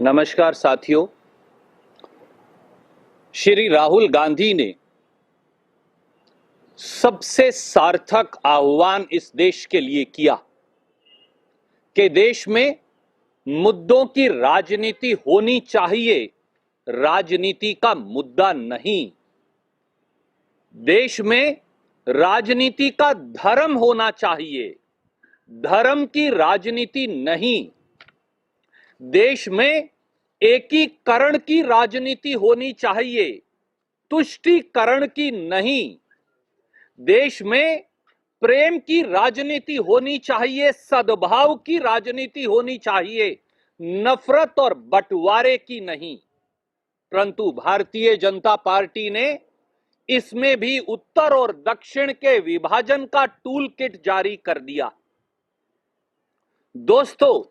नमस्कार साथियों। श्री राहुल गांधी ने सबसे सार्थक आह्वान इस देश के लिए किया कि देश में मुद्दों की राजनीति होनी चाहिए, राजनीति का मुद्दा नहीं। देश में राजनीति का धर्म होना चाहिए, धर्म की राजनीति नहीं। देश में एकीकरण की राजनीति होनी चाहिए, तुष्टीकरण की नहीं। देश में प्रेम की राजनीति होनी चाहिए, सद्भाव की राजनीति होनी चाहिए, नफरत और बंटवारे की नहीं। परंतु भारतीय जनता पार्टी ने इसमें भी उत्तर और दक्षिण के विभाजन का टूल किट जारी कर दिया। दोस्तों,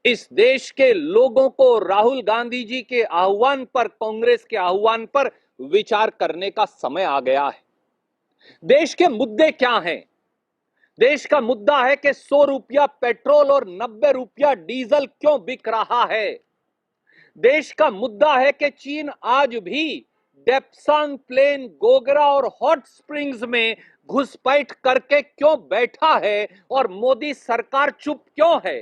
इस देश के लोगों को राहुल गांधी जी के आह्वान पर, कांग्रेस के आह्वान पर विचार करने का समय आ गया है। देश के मुद्दे क्या हैं? देश का मुद्दा है कि 100 रुपया पेट्रोल और 90 रुपया डीजल क्यों बिक रहा है। देश का मुद्दा है कि चीन आज भी डेप्सांग प्लेन, गोगरा और हॉट स्प्रिंग्स में घुसपैठ करके क्यों बैठा है और मोदी सरकार चुप क्यों है।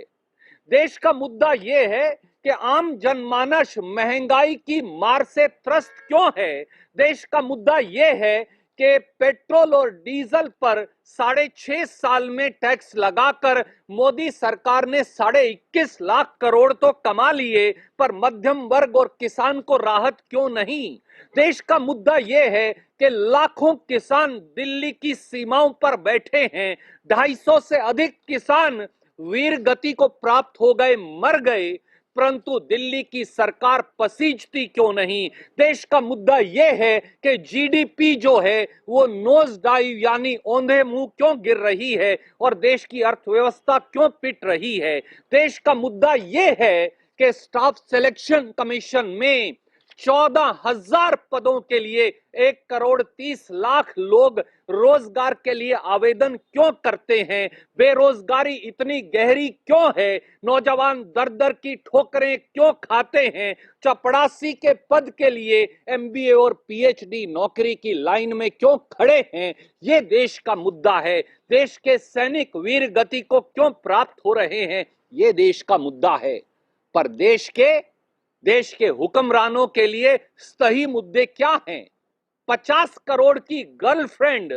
देश का मुद्दा यह है कि आम जनमानस महंगाई की मार से त्रस्त क्यों है। देश का मुद्दा यह है कि पेट्रोल और डीजल पर 6.5 साल में टैक्स लगाकर मोदी सरकार ने 21.5 लाख करोड़ तो कमा लिए, पर मध्यम वर्ग और किसान को राहत क्यों नहीं। देश का मुद्दा यह है कि लाखों किसान दिल्ली की सीमाओं पर बैठे हैं, 250 से अधिक किसान वीर गति को प्राप्त हो गए, मर गए, परंतु दिल्ली की सरकार पसीजती क्यों नहीं। देश का मुद्दा यह है कि जीडीपी जो है वो नोज डाइव यानी औंधे मुंह क्यों गिर रही है और देश की अर्थव्यवस्था क्यों पिट रही है। देश का मुद्दा यह है कि स्टाफ सिलेक्शन कमीशन में 14,000 पदों के लिए 1,30,00,000 लोग रोजगार के लिए आवेदन क्यों करते हैं। बेरोजगारी इतनी गहरी क्यों है। नौजवान दर दर की ठोकरें क्यों खाते हैं। चपरासी के पद के लिए एमबीए और पीएचडी नौकरी की लाइन में क्यों खड़े हैं। ये देश का मुद्दा है। देश के सैनिक वीर गति को क्यों प्राप्त हो रहे हैं, ये देश का मुद्दा है। पर देश के हुक्मरानों के लिए सही मुद्दे क्या हैं? 50 करोड़ की गर्लफ्रेंड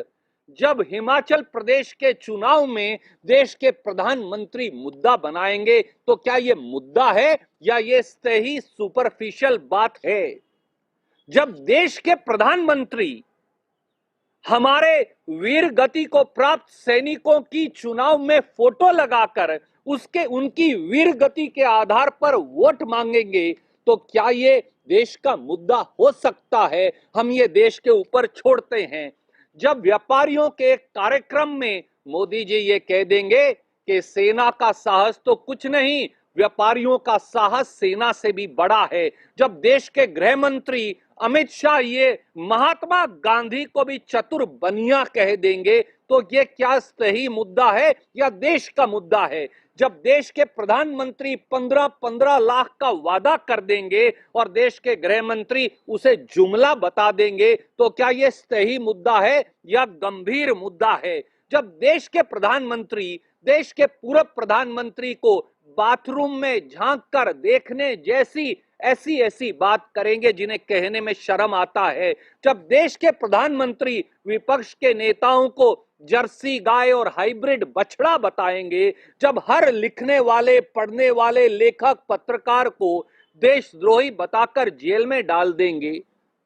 जब हिमाचल प्रदेश के चुनाव में देश के प्रधानमंत्री मुद्दा बनाएंगे तो क्या यह मुद्दा है या यह सही सुपरफिशियल बात है? जब देश के प्रधानमंत्री हमारे वीर गति को प्राप्त सैनिकों की चुनाव में फोटो लगाकर उनकी वीर गति के आधार पर वोट मांगेंगे तो क्या ये देश का मुद्दा हो सकता है? हम ये देश के ऊपर छोड़ते हैं। जब व्यापारियों के एक कार्यक्रम में मोदी जी ये कह देंगे कि सेना का साहस तो कुछ नहीं, व्यापारियों का साहस सेना से भी बड़ा है। जब देश के गृह मंत्री अमित शाह ये महात्मा गांधी को भी चतुर बनिया कह देंगे तो ये क्या सही मुद्दा है या देश का मुद्दा है? जब देश के प्रधानमंत्री 15-15 लाख का वादा कर देंगे और देश के गृह मंत्री उसे जुमला बता देंगे तो क्या यह सही मुद्दा है या गंभीर मुद्दा है? जब देश के प्रधानमंत्री देश के पूर्व प्रधानमंत्री को बाथरूम में झांक कर देखने जैसी ऐसी बात करेंगे जिन्हें कहने में शर्म आता है। जब देश के प्रधानमंत्री विपक्ष के नेताओं को जर्सी गाय और हाइब्रिड बछड़ा बताएंगे, जब हर लिखने वाले, पढ़ने वाले लेखक, पत्रकार को देशद्रोही बताकर जेल में डाल देंगे,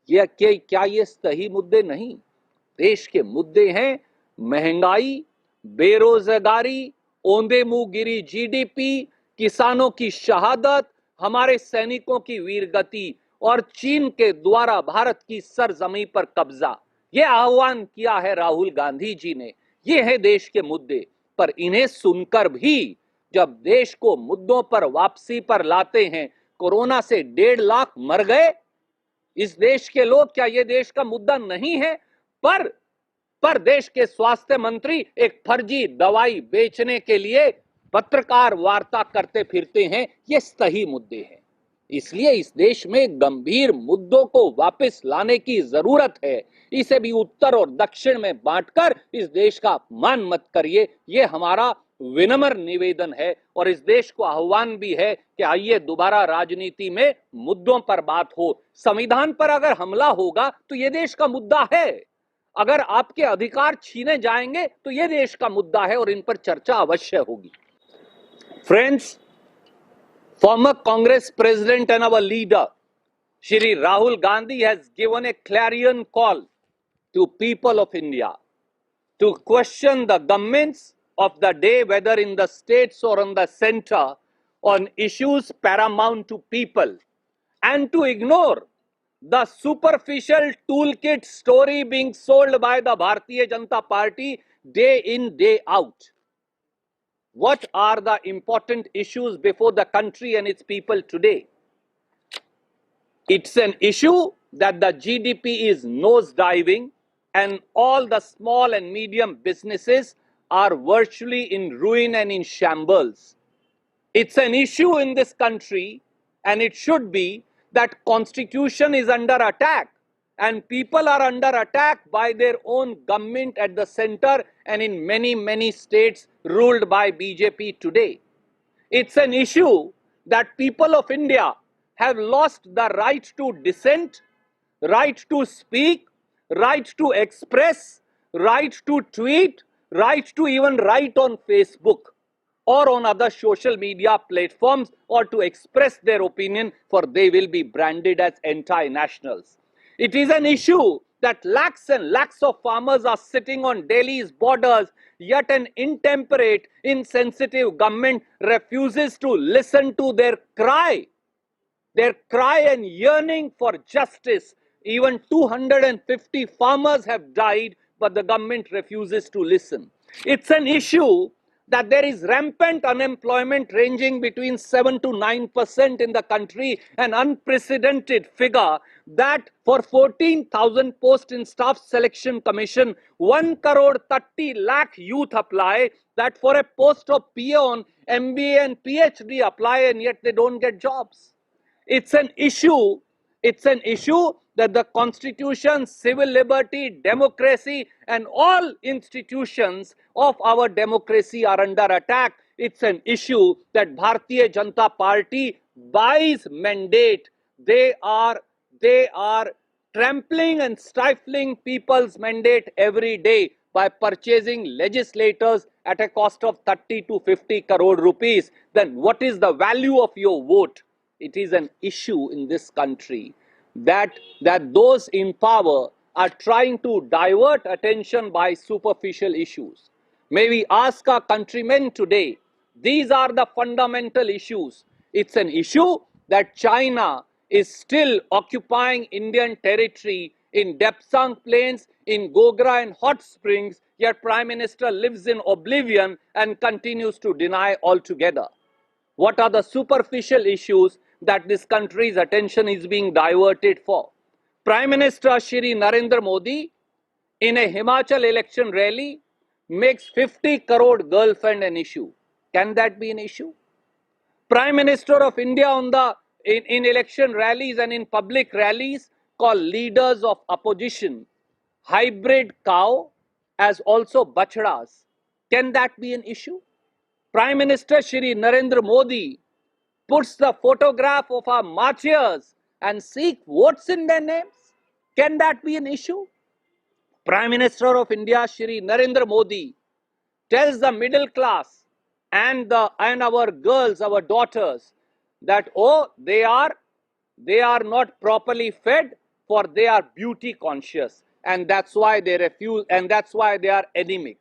क्या ये सही मुद्दे नहीं? देश के मुद्दे हैं महंगाई, बेरोजगारी, औंधे मुंह गिरी जीडीपी, किसानों की शहादत, हमारे सैनिकों की वीरगति और चीन के द्वारा भारत की सरजमी पर कब्जा। यह आह्वान किया है राहुल गांधी जी ने। ये है देश के मुद्दे। पर इन्हें सुनकर भी जब देश को मुद्दों पर वापसी पर लाते हैं, कोरोना से 1.5 लाख मर गए इस देश के लोग, क्या यह देश का मुद्दा नहीं है? पर देश के स्वास्थ्य मंत्री एक फर्जी दवाई बेचने के लिए पत्रकार वार्ता करते फिरते हैं, ये सही मुद्दे हैं। इसलिए इस देश में गंभीर मुद्दों को वापस लाने की जरूरत है। इसे भी उत्तर और दक्षिण में बांटकर इस देश का अपमान मत करिए, ये हमारा विनम्र निवेदन है। और इस देश को आह्वान भी है कि आइए दोबारा राजनीति में मुद्दों पर बात हो। संविधान पर अगर हमला होगा तो यह देश का मुद्दा है, अगर आपके अधिकार छीने जाएंगे तो यह देश का मुद्दा है और इन पर चर्चा अवश्य होगी। Friends, former Congress President and our leader, Shri Rahul Gandhi, has given a clarion call to people of India to question the governments of the day, whether in the states or on the center, on issues paramount to people, and to ignore the superficial toolkit story being sold by the Bharatiya Janata Party day in, day out. What are the important issues before the country and its people today? It's an issue that the GDP is nosediving and all the small and medium businesses are virtually in ruin and in shambles. It's an issue in this country, and it should be, that constitution is under attack and people are under attack by their own government at the center and in many states ruled by BJP today. It's an issue that people of India have lost the right to dissent, right to speak, right to express, right to tweet, right to even write on Facebook or on other social media platforms, or to express their opinion, for they will be branded as anti-nationals. It is an issue that lakhs and lakhs of farmers are sitting on Delhi's borders, yet an intemperate, insensitive government refuses to listen to their cry and yearning for justice. Even 250 farmers have died, but the government refuses to listen. It's an issue that there is rampant unemployment ranging between 7 to 9% in the country, an unprecedented figure, that for 14,000 posts in Staff Selection Commission, 1 crore 30 lakh youth apply, that for a post of peon, MBA and PhD apply, and yet they don't get jobs. It's an issue that the constitution, civil liberty, democracy, and all institutions of our democracy are under attack. It's an issue that Bharatiya Janata Party buys mandate. They are trampling and stifling people's mandate every day by purchasing legislators at a cost of 30 to 50 crore rupees. Then what is the value of your vote? It is an issue in this country that those in power are trying to divert attention by superficial issues. May we ask our countrymen today, these are the fundamental issues. It's an issue that China is still occupying Indian territory in Depsang Plains, in Gogra and Hot Springs, yet Prime Minister lives in oblivion and continues to deny altogether. What are the superficial issues that this country's attention is being diverted for? Prime Minister Shri Narendra Modi, in a Himachal election rally, makes 50 crore girlfriend an issue. Can that be an issue? Prime Minister of India in election rallies and in public rallies call leaders of opposition hybrid cow as also bachadas. Can that be an issue? Prime Minister Shri Narendra Modi puts the photograph of our martyrs and seek votes in their names. Can that be an issue? Prime Minister of India Shri Narendra Modi tells the middle class and our girls, our daughters, that they are not properly fed, for they are beauty conscious, and that's why they refuse, and that's why they are anemic.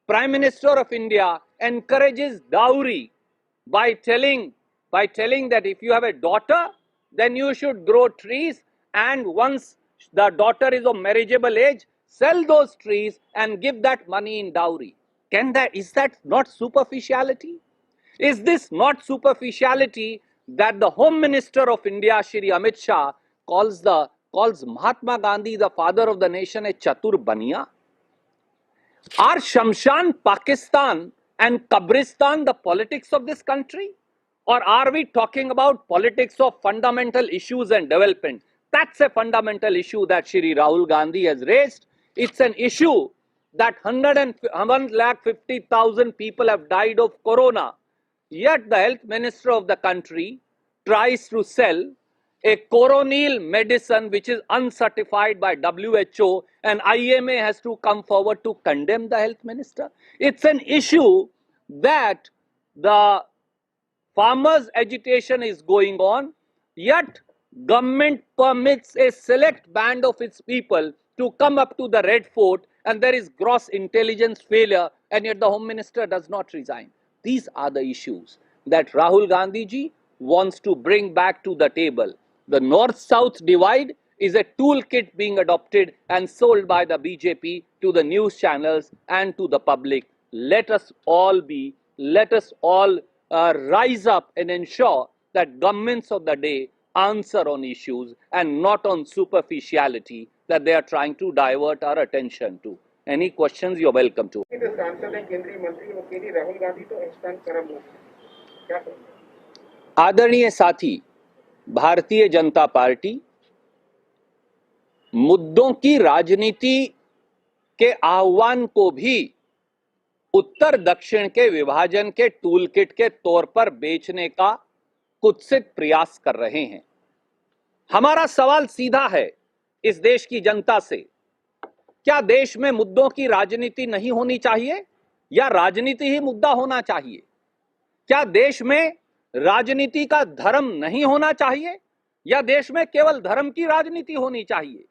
Prime Minister of India encourages dowry by telling that if you have a daughter, then you should grow trees, and once the daughter is of marriageable age, sell those trees and give that money in dowry. Is that not superficiality? Is this not superficiality that the Home Minister of India, Shri Amit Shah, calls Mahatma Gandhi, the father of the nation, a Chatur Baniya? Are Shamshan, Pakistan and Kabristan the politics of this country? Or are we talking about politics of fundamental issues and development? That's a fundamental issue that Shri Rahul Gandhi has raised. It's an issue that 150,000 people have died of corona. Yet the health minister of the country tries to sell a coronil medicine which is uncertified by WHO, and IMA has to come forward to condemn the health minister. It's an issue that the farmers' agitation is going on, yet government permits a select band of its people to come up to the Red Fort, and there is gross intelligence failure, and yet the Home Minister does not resign. These are the issues that Rahul Gandhi ji wants to bring back to the table. The North-South divide is a toolkit being adopted and sold by the BJP to the news channels and to the public. Let us all rise up and ensure that governments of the day answer on issues and not on superficiality that they are trying to divert our attention to. Any questions, you're welcome to. आदरणीय साथी, Bharatiya Janata party मुद्दों की राजनीति के आह्वान को भी उत्तर दक्षिण के विभाजन के टूलकिट के तौर पर बेचने का कुत्सित प्रयास कर रहे हैं। हमारा सवाल सीधा है इस देश की जनता से, क्या देश में मुद्दों की राजनीति नहीं होनी चाहिए या राजनीति ही मुद्दा होना चाहिए? क्या देश में राजनीति का धर्म नहीं होना चाहिए या देश में केवल धर्म की राजनीति होनी चाहिए?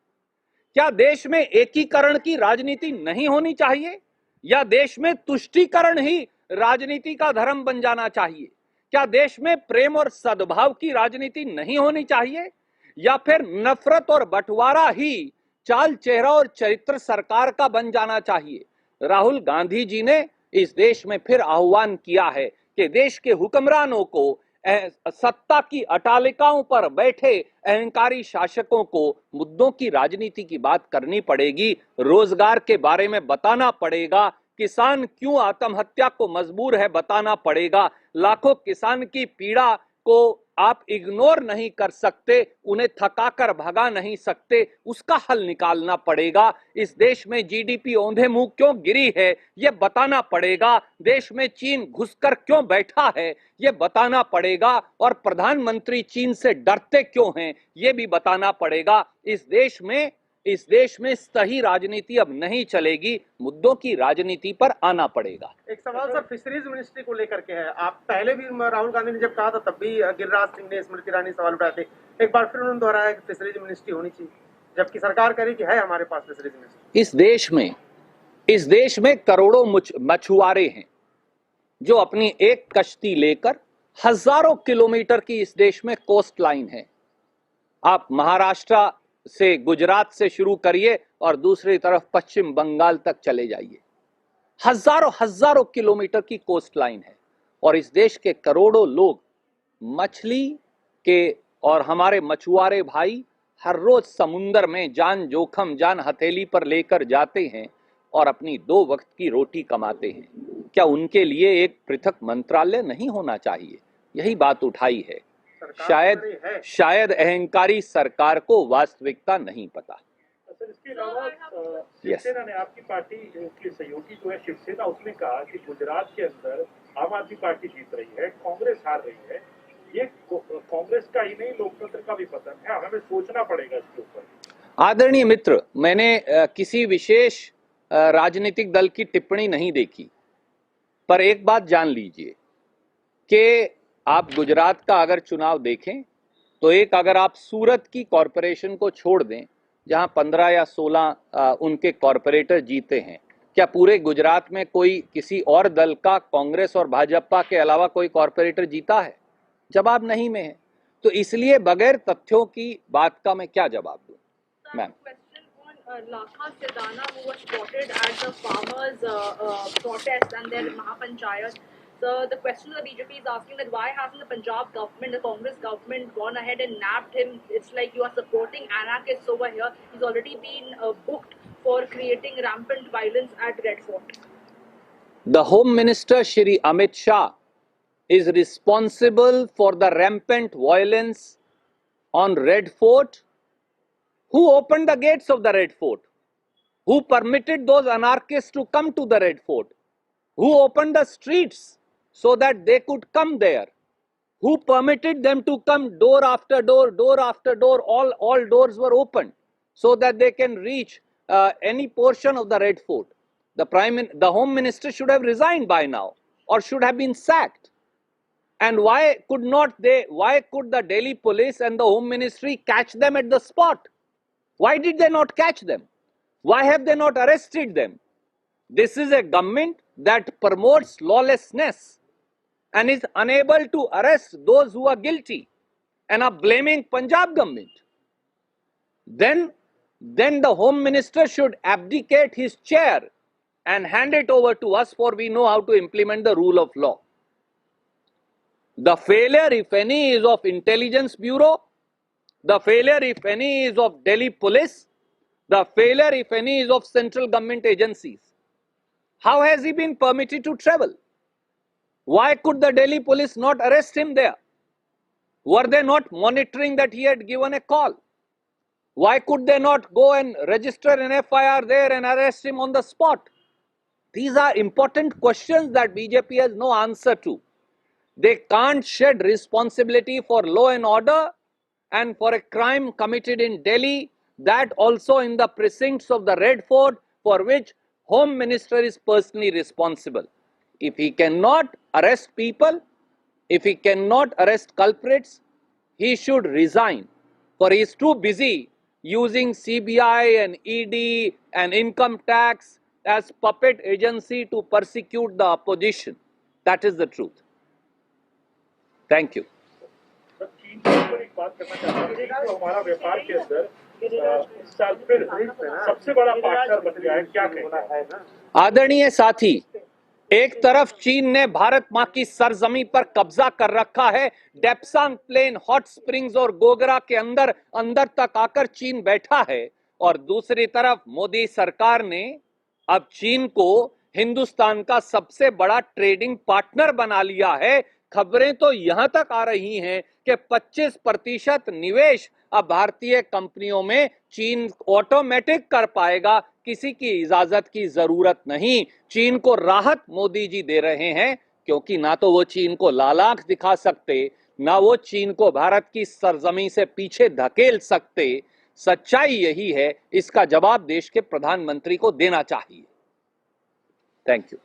क्या देश में एकीकरण की राजनीति नहीं होनी चाहिए या देश में तुष्टीकरण ही राजनीति का धर्म बन जाना चाहिए? क्या देश में प्रेम और सद्भाव की राजनीति नहीं होनी चाहिए या फिर नफरत और बंटवारा ही चाल चेहरा और चरित्र सरकार का बन जाना चाहिए? राहुल गांधी जी ने इस देश में फिर आह्वान किया है कि देश के हुक्मरानों को, सत्ता की अटालिकाओं पर बैठे अहंकारी शासकों को मुद्दों की राजनीति की बात करनी पड़ेगी, रोजगार के बारे में बताना पड़ेगा, किसान क्यों आत्महत्या को मजबूर है बताना पड़ेगा, लाखों किसान की पीड़ा को आप इग्नोर नहीं कर सकते, उन्हें थकाकर भगा नहीं सकते, उसका हल निकालना पड़ेगा। इस देश में जीडीपी औंधे मुंह क्यों गिरी है यह बताना पड़ेगा, देश में चीन घुसकर क्यों बैठा है यह बताना पड़ेगा, और प्रधानमंत्री चीन से डरते क्यों हैं यह भी बताना पड़ेगा। इस देश में सही राजनीति अब नहीं चलेगी, मुद्दों की राजनीति पर आना पड़ेगा। एक सवाल सर फिशरीज मिनिस्ट्री को लेकर के है। आप पहले भी राहुल गांधी ने जब कहा था तब भी गिरिराज सिंह ने, स्मृति ईरानी सवाल उठाए थे, एक बार फिर उन्होंने दोहराया कि फिशरीज मिनिस्ट्री होनी चाहिए, जबकि सरकार कह रही कि है हमारे पास फिशरीज मिनिस्ट्री। इस देश में करोड़ों मछुआरे हैं जो अपनी एक कश्ती लेकर हजारों किलोमीटर की इस देश में कोस्ट लाइन है। आप महाराष्ट्र से, गुजरात से शुरू करिए और दूसरी तरफ पश्चिम बंगाल तक चले जाइए, हजारों किलोमीटर की कोस्ट लाइन है, और इस देश के करोड़ों लोग मछली के और हमारे मछुआरे भाई हर रोज समुंदर में जान जोखम, जान हथेली पर लेकर जाते हैं और अपनी 2 वक्त की रोटी कमाते हैं। क्या उनके लिए एक पृथक मंत्रालय नहीं होना चाहिए? यही बात उठाई है। शायद अहंकारी सरकार को वास्तविकता नहीं पता। सर, इसके अलावा शिवसेना ने, आपकी पार्टी की सहयोगी जो है शिवसेना, उसने कहा कि गुजरात के अंदर आम आदमी पार्टी जीत रही है, कांग्रेस हार रही है, ये कांग्रेस का ही नहीं लोकतंत्र का भी पतन है, हमें सोचना पड़ेगा इसके ऊपर। आदरणीय मित्र, मैंने किसी विशेष राजनीतिक दल की टिप्पणी नहीं देखी, पर एक बात जान लीजिए कि आप गुजरात का अगर चुनाव देखें तो अगर आप सूरत की कॉरपोरेशन को छोड़ दें जहां 15 या 16 उनके कॉरपोरेटर जीते हैं, क्या पूरे गुजरात में कोई किसी और दल का, कांग्रेस और भाजपा के अलावा कोई कॉरपोरेटर जीता है? जवाब नहीं में है। तो इसलिए बगैर तथ्यों की बात का मैं क्या जवाब दूं? Ma'am, Lakha Sirdana, who was spotted at the farmers' protest and their Mahapanchayat. So the question the BJP is asking that why hasn't the Punjab government, the Congress government, gone ahead and nabbed him? It's like you are supporting anarchists over here. He's already been booked for creating rampant violence at Red Fort. The Home Minister Shri Amit Shah is responsible for the rampant violence on Red Fort? Who opened the gates of the Red Fort? Who permitted those anarchists to come to the Red Fort? Who opened the streets so that they could come there? Who permitted them to come door after door, door after door? All doors were opened so that they can reach any portion of the Red Fort. The Home Minister should have resigned by now or should have been sacked. And why could the Delhi police and the Home Ministry catch them at the spot? Why did they not catch them? Why have they not arrested them? This is a government that promotes lawlessness and is unable to arrest those who are guilty and are blaming Punjab government. Then the Home Minister should abdicate his chair and hand it over to us, for we know how to implement the rule of law. The failure, if any, is of Intelligence Bureau. The failure, if any, is of Delhi Police. The failure, if any, is of central government agencies. How has he been permitted to travel? Why could the Delhi police not arrest him there? Were they not monitoring that he had given a call? Why could they not go and register an FIR there and arrest him on the spot? These are important questions that BJP has no answer to. They can't shed responsibility for law and order and for a crime committed in Delhi, that also in the precincts of the Red Fort, for which Home Minister is personally responsible. If he cannot arrest people, if he cannot arrest culprits, he should resign, for he is too busy using CBI and ED and income tax as puppet agency to persecute the opposition. That is the truth. Thank you. Sir, चीन के ऊपर एक बात करना चाहता हूँ कि जो हमारा व्यापार के अंदर इस साल फिर सबसे बड़ा पार्टनर बन गया है, क्या कहना है? आदरणीय साथी, एक तरफ चीन ने भारत मां की सरजमी पर कब्जा कर रखा है। डेप्सांग प्लेन, हॉट स्प्रिंग्स और गोगरा के अंदर तक आकर चीन बैठा है, और दूसरी तरफ मोदी सरकार ने अब चीन को हिंदुस्तान का सबसे बड़ा ट्रेडिंग पार्टनर बना लिया है। खबरें तो यहां तक आ रही हैं कि 25% निवेश अब भारतीय कंपनियों में चीन ऑटोमेटिक कर पाएगा, किसी की इजाजत की जरूरत नहीं। चीन को राहत मोदी जी दे रहे हैं, क्योंकि ना तो वो चीन को लाल आंख दिखा सकते, ना वो चीन को भारत की सरजमी से पीछे धकेल सकते। सच्चाई यही है, इसका जवाब देश के प्रधानमंत्री को देना चाहिए। Thank you.